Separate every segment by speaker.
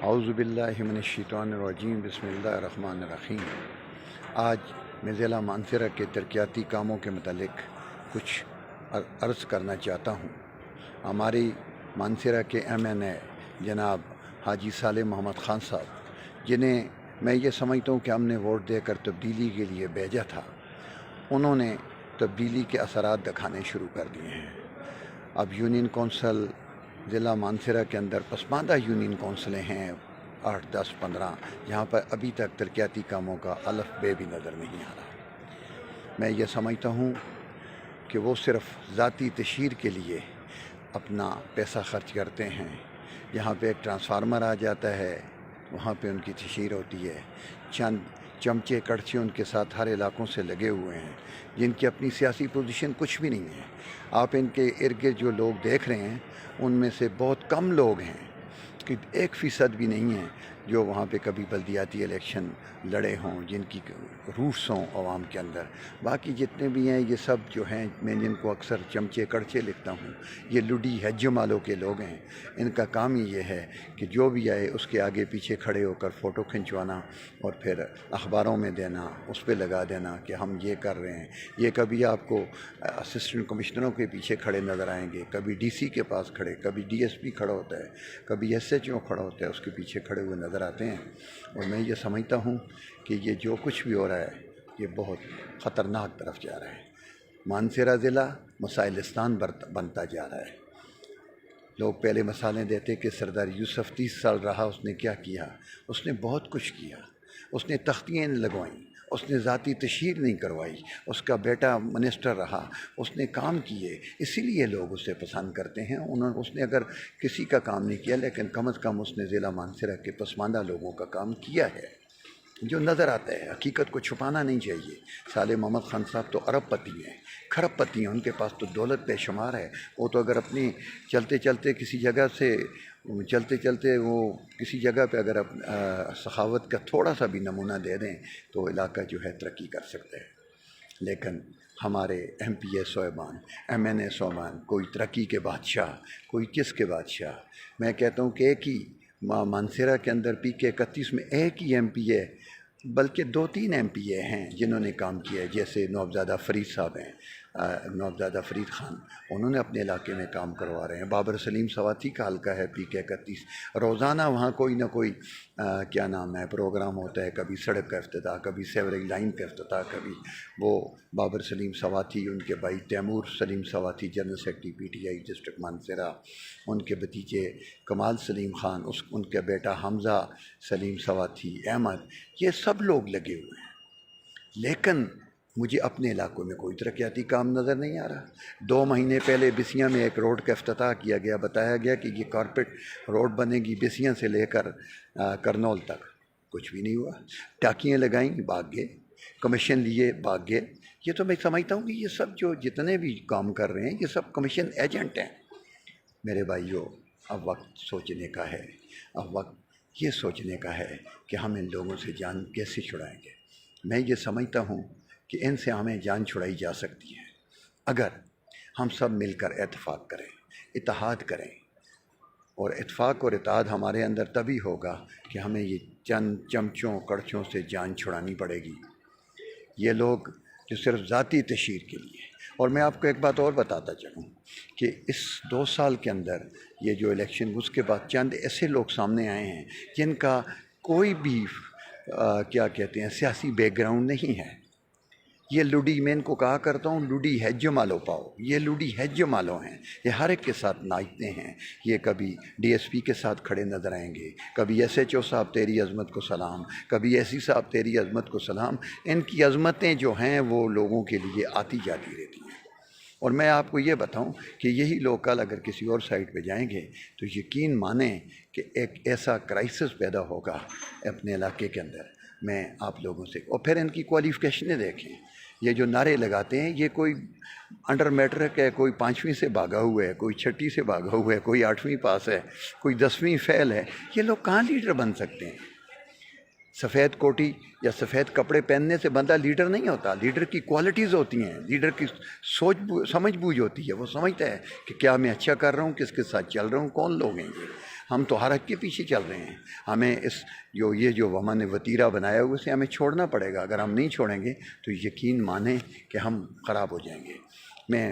Speaker 1: اعوذ باللہ من الشیطان الرجیم بسم اللہ الرحمن الرحیم۔ آج میں ضلع مانسہرہ کے ترقیاتی کاموں کے متعلق کچھ عرض کرنا چاہتا ہوں۔ ہماری مانسہرہ کے MNA جناب حاجی صالح محمد خان صاحب، جنہیں میں یہ سمجھتا ہوں کہ ہم نے ووٹ دے کر تبدیلی کے لیے بھیجا تھا، انہوں نے تبدیلی کے اثرات دکھانے شروع کر دیے ہیں۔ اب یونین کونسل ضلع مانسہرہ کے اندر پسماندہ یونین کونسلیں ہیں 8، 10، 15، جہاں پر ابھی تک ترقیاتی کاموں کا الف بے بھی نظر نہیں آ رہا۔ میں یہ سمجھتا ہوں کہ وہ صرف ذاتی تشہیر کے لیے اپنا پیسہ خرچ کرتے ہیں۔ یہاں پہ ایک ٹرانسفارمر آ جاتا ہے، وہاں پہ ان کی تشہیر ہوتی ہے۔ چند چمچے کڑچے ان کے ساتھ ہر علاقوں سے لگے ہوئے ہیں، جن کی اپنی سیاسی پوزیشن کچھ بھی نہیں ہے۔ آپ ان کے ارد گرد جو لوگ دیکھ رہے ہیں، ان میں سے بہت کم لوگ ہیں کہ 1% بھی نہیں ہیں جو وہاں پہ کبھی بلدیاتی الیکشن لڑے ہوں، جن کی روٹس ہوں عوام کے اندر۔ باقی جتنے بھی ہیں یہ سب جو ہیں، میں جن کو اکثر چمچے کڑچے لکھتا ہوں، یہ لڈی ہجمالوں کے لوگ ہیں۔ ان کا کام ہی یہ ہے کہ جو بھی آئے اس کے آگے پیچھے کھڑے ہو کر فوٹو کھنچوانا اور پھر اخباروں میں دینا، اس پہ لگا دینا کہ ہم یہ کر رہے ہیں۔ یہ کبھی آپ کو اسسٹنٹ کمشنروں کے پیچھے کھڑے نظر آئیں گے، کبھی DC کے پاس کھڑے، کبھی DSP کھڑا ہوتا ہے، کبھی SHO کھڑا ہوتا ہے، اس کے پیچھے کھڑے ہوئے نظر آتے ہیں۔ اور میں یہ سمجھتا ہوں کہ یہ جو کچھ بھی ہو رہا ہے یہ بہت خطرناک طرف جا رہا ہے۔ مانسہرہ ضلع مسائلستان بنتا جا رہا ہے۔ لوگ پہلے مثالیں دیتے کہ سردار یوسف 30 سال رہا، اس نے کیا کیا؟ اس نے بہت کچھ کیا۔ اس نے تختیاں لگوائیں، اس نے ذاتی تشہیر نہیں کروائی، اس کا بیٹا منسٹر رہا، اس نے کام کیے، اسی لیے لوگ اسے پسند کرتے ہیں۔ اس نے اگر کسی کا کام نہیں کیا، لیکن کم از کم اس نے ضلع مانسہرہ کے پسماندہ لوگوں کا کام کیا ہے، جو نظر آتا ہے۔ حقیقت کو چھپانا نہیں چاہیے۔ صالح محمد خان صاحب تو ارب پتی ہیں، کھرب پتی ہیں، ان کے پاس تو دولت بے شمار ہے۔ وہ تو اگر اپنی چلتے چلتے کسی جگہ سے وہ کسی جگہ پہ اگر سخاوت کا تھوڑا سا بھی نمونہ دے دیں تو علاقہ جو ہے ترقی کر سکتا ہے۔ لیکن ہمارے MPA صوبان، MNA صوبان، کوئی ترقی کے بادشاہ، کوئی کس کے بادشاہ۔ میں کہتا ہوں کہ ایک ہی مانسہرہ کے اندر PK 31 میں ایک ہی MPA، بلکہ 2-3 MPA ہیں جنہوں نے کام کیا ہے، جیسے نوابزادہ فرید صاحب ہیں، نوابزادہ فرید خان، انہوں نے اپنے علاقے میں کام کروا رہے ہیں۔ بابر سلیم سواتی کا حلقہ ہے PK 31، روزانہ وہاں کوئی نہ کوئی پروگرام ہوتا ہے، کبھی سڑک کا افتتاح، کبھی سیوریج لائن کا افتتاح، کبھی وہ بابر سلیم سواتی، ان کے بھائی Taimur Saleem Swati general secretary PTI district Mansehra, ان کے بھتیجے کمال سلیم خان، ان کا بیٹا حمزہ سلیم سواتی، احمد، یہ سب لوگ لگے ہوئے ہیں۔ لیکن مجھے اپنے علاقوں میں کوئی ترقیاتی کام نظر نہیں آ رہا۔ 2 مہینے پہلے بسیاں میں ایک روڈ کا افتتاح کیا گیا، بتایا گیا کہ یہ کارپیٹ روڈ بنے گی بسیاں سے لے کر کرنول تک، کچھ بھی نہیں ہوا۔ ٹاکیاں لگائیں، بھاگ گئے، کمیشن لیے، بھاگ گئے۔ یہ تو میں سمجھتا ہوں کہ یہ سب جو جتنے بھی کام کر رہے ہیں یہ سب کمیشن ایجنٹ ہیں۔ میرے بھائیوں، اب وقت سوچنے کا ہے، اب وقت یہ سوچنے کا ہے کہ ہم ان لوگوں سے جان کیسے چھڑائیں گے۔ میں یہ سمجھتا ہوں کہ ان سے ہمیں جان چھڑائی جا سکتی ہے اگر ہم سب مل کر اتفاق کریں، اتحاد کریں۔ اور اتفاق اور اتحاد ہمارے اندر تبھی ہوگا کہ ہمیں یہ چند چمچوں کڑچوں سے جان چھڑانی پڑے گی۔ یہ لوگ جو صرف ذاتی تشہیر کے لیے۔ اور میں آپ کو ایک بات اور بتاتا چلوں کہ اس 2 سال کے اندر یہ جو الیکشن، اس کے بعد چند ایسے لوگ سامنے آئے ہیں جن کا کوئی بھی سیاسی بیک گراؤنڈ نہیں ہے۔ یہ لوڈی، میں ان کو کہا کرتا ہوں، لوڈی ہجمالو پاؤ، یہ لوڈی ہجمالو ہیں۔ یہ ہر ایک کے ساتھ ناچتے ہیں۔ یہ کبھی DSP کے ساتھ کھڑے نظر آئیں گے، کبھی SHO صاحب تیری عظمت کو سلام، کبھی SC صاحب تیری عظمت کو سلام۔ ان کی عظمتیں جو ہیں وہ لوگوں کے لیے آتی جاتی رہتی ہیں۔ اور میں آپ کو یہ بتاؤں کہ یہی لوگ کل اگر کسی اور سائٹ پہ جائیں گے تو یقین مانیں کہ ایک ایسا کرائسس پیدا ہوگا اپنے علاقے کے اندر۔ میں آپ لوگوں سے، اور پھر ان کی کوالیفیکیشنیں دیکھیں۔ یہ جو نعرے لگاتے ہیں، یہ کوئی انڈر میٹرک ہے، کوئی 5ویں سے بھاگا ہوا ہے، کوئی 6ٹھی سے بھاگا ہوا ہے، کوئی 8ویں پاس ہے، کوئی 10ویں فیل ہے۔ یہ لوگ کہاں لیڈر بن سکتے ہیں؟ سفید کوٹی یا سفید کپڑے پہننے سے بندہ لیڈر نہیں ہوتا۔ لیڈر کی کوالٹیز ہوتی ہیں، لیڈر کی سمجھ بوجھ ہوتی ہے۔ وہ سمجھتا ہے کہ کیا میں اچھا کر رہا ہوں، کس کے ساتھ چل رہا ہوں، کون لوگ ہیں یہ۔ ہم تو حرکت کے پیچھے چل رہے ہیں. ہمیں یہ جو وما نے وتیرہ بنایا ہوا اسے ہمیں چھوڑنا پڑے گا. اگر ہم نہیں چھوڑیں گے تو یقین مانیں کہ ہم خراب ہو جائیں گے. میں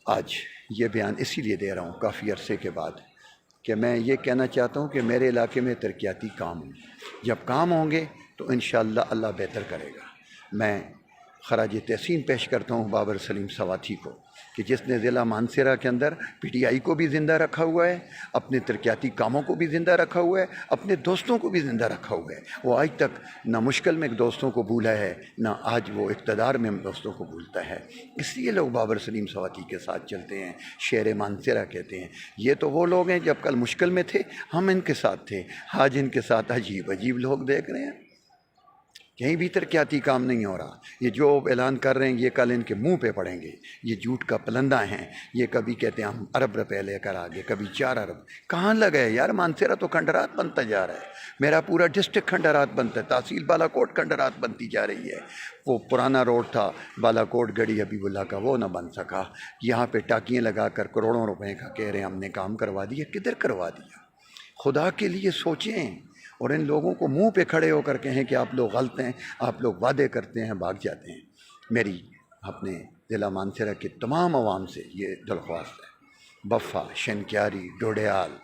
Speaker 1: آج یہ بیان اسی لیے دے رہا ہوں کافی عرصے کے بعد کہ میں یہ کہنا چاہتا ہوں کہ میرے علاقے میں ترقیاتی کام ہوں. جب کام ہوں گے تو انشاءاللہ اللہ بہتر کرے گا. میں خراج تحسین پیش کرتا ہوں بابر سلیم سواتھی کو کہ جس نے ضلع مانسہرہ کے اندر پی ٹی آئی کو بھی زندہ رکھا ہوا ہے، اپنے ترقیاتی کاموں کو بھی زندہ رکھا ہوا ہے، اپنے دوستوں کو بھی زندہ رکھا ہوا ہے. وہ آج تک نہ مشکل میں دوستوں کو بھولا ہے، نہ آج وہ اقتدار میں دوستوں کو بھولتا ہے. اس لیے لوگ بابر سلیم سواتھی کے ساتھ چلتے ہیں، شیر مانسہرہ کہتے ہیں. یہ تو وہ لوگ ہیں جب کل مشکل میں تھے ہم ان کے ساتھ تھے، آج ان کے ساتھ عجیب عجیب لوگ دیکھ رہے ہیں. کہیں بھی ترقیاتی کام نہیں ہو رہا. یہ جو اعلان کر رہے ہیں یہ کل ان کے منہ پہ پڑیں گے. یہ جھوٹ کا پلندہ ہیں. یہ کبھی کہتے ہیں ہم ارب روپے لے کر آگے، کبھی 4 ارب. کہاں لگے یار؟ مانسہرہ تو کھنڈرات بنتا جا رہا ہے. میرا پورا ڈسٹرکٹ کھنڈرات بنتا ہے. تحصیل بالا کوٹ کھنڈرات بنتی جا رہی ہے. وہ پرانا روڈ تھا بالا کوٹ گڑھی حبیب اللہ کا، وہ نہ بن سکا. یہاں پہ ٹاکیاں لگا کر کروڑوں روپے کا کہہ رہے ہیں ہم نے کام کروا دیا. کدھر کروا دیا؟ خدا کے لیے سوچیں. اور ان لوگوں کو منہ پہ کھڑے ہو کر کہیں کہ آپ لوگ غلط ہیں، آپ لوگ وعدے کرتے ہیں بھاگ جاتے ہیں. میری اپنے ضلع مانسہرہ کے تمام عوام سے یہ درخواست ہے، بفا، شنکیاری، ڈوڈیال،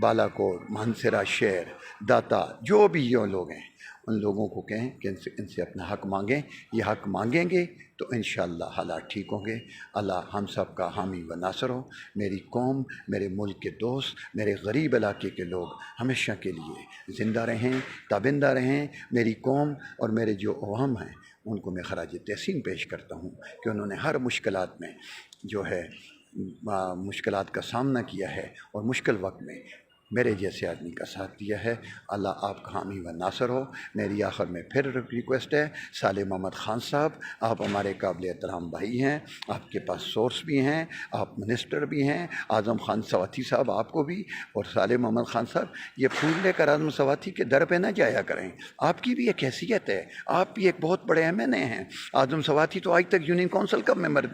Speaker 1: بالا کوٹ، مانسہرہ شہر، داتا، جو بھی یہ لوگ ہیں ان لوگوں کو کہیں کہ ان سے اپنا حق مانگیں. یہ حق مانگیں گے تو انشاءاللہ حالات ٹھیک ہوں گے. اللہ ہم سب کا حامی و ناصر ہو. میری قوم، میرے ملک کے دوست، میرے غریب علاقے کے لوگ ہمیشہ کے لیے زندہ رہیں، تابندہ رہیں. میری قوم اور میرے جو عوام ہیں ان کو میں خراج تحسین پیش کرتا ہوں کہ انہوں نے ہر مشکلات میں جو ہے مشکلات کا سامنا کیا ہے اور مشکل وقت میں میرے جیسے آدمی کا ساتھ دیا ہے. اللہ آپ کا حامی و ناصر ہو. میری آخر میں پھر ریکویسٹ ہے، صالح محمد خان صاحب آپ ہمارے قابل احترام بھائی ہیں، آپ کے پاس سورس بھی ہیں، آپ منسٹر بھی ہیں. اعظم خان سواتھی صاحب آپ کو بھی، اور صالح محمد خان صاحب یہ پھول لے کر اعظم سواتھی کے در پہ نہ جایا کریں. آپ کی بھی ایک حیثیت ہے، آپ بھی ایک بہت بڑے MNA ہیں. اعظم سواتھی تو آج تک یونین کونسل کا ممبر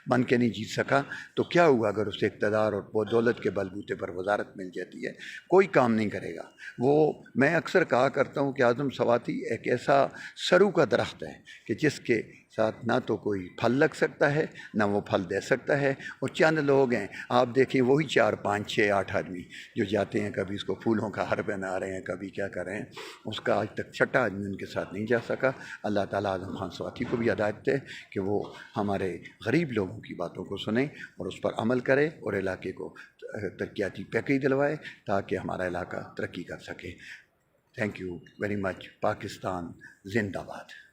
Speaker 1: بن کے نہیں جیت سکا. تو کیا ہوا اگر اسے اقتدار اور دولت کے بلبوتے پر وزارت مل جاتی ہے؟ کوئی کام نہیں کرے گا. وہ میں اکثر کہا کرتا ہوں کہ اعظم سواتھی ایک ایسا سرو کا درخت ہے کہ جس کے ساتھ نہ تو کوئی پھل لگ سکتا ہے نہ وہ پھل دے سکتا ہے. اور چند لوگ ہیں آپ دیکھیں وہی 4 5 6 8 آدمی جو جاتے ہیں، کبھی اس کو پھولوں کا ہار پہنا رہے ہیں، کبھی کیا کر رہے ہیں. اس کا آج تک چھٹا آدمی ان کے ساتھ نہیں جا سکا. اللہ تعالیٰ اعظم خان سواتھی کو بھی ہدایت دے کہ وہ ہمارے غریب لوگوں کی باتوں کو سنیں اور اس پر عمل کرے اور علاقے کو ترقیاتی پیکیج دلوائے تاکہ ہمارا علاقہ ترقی کر سکے. Thank you very much. Pakistan زندہ باد.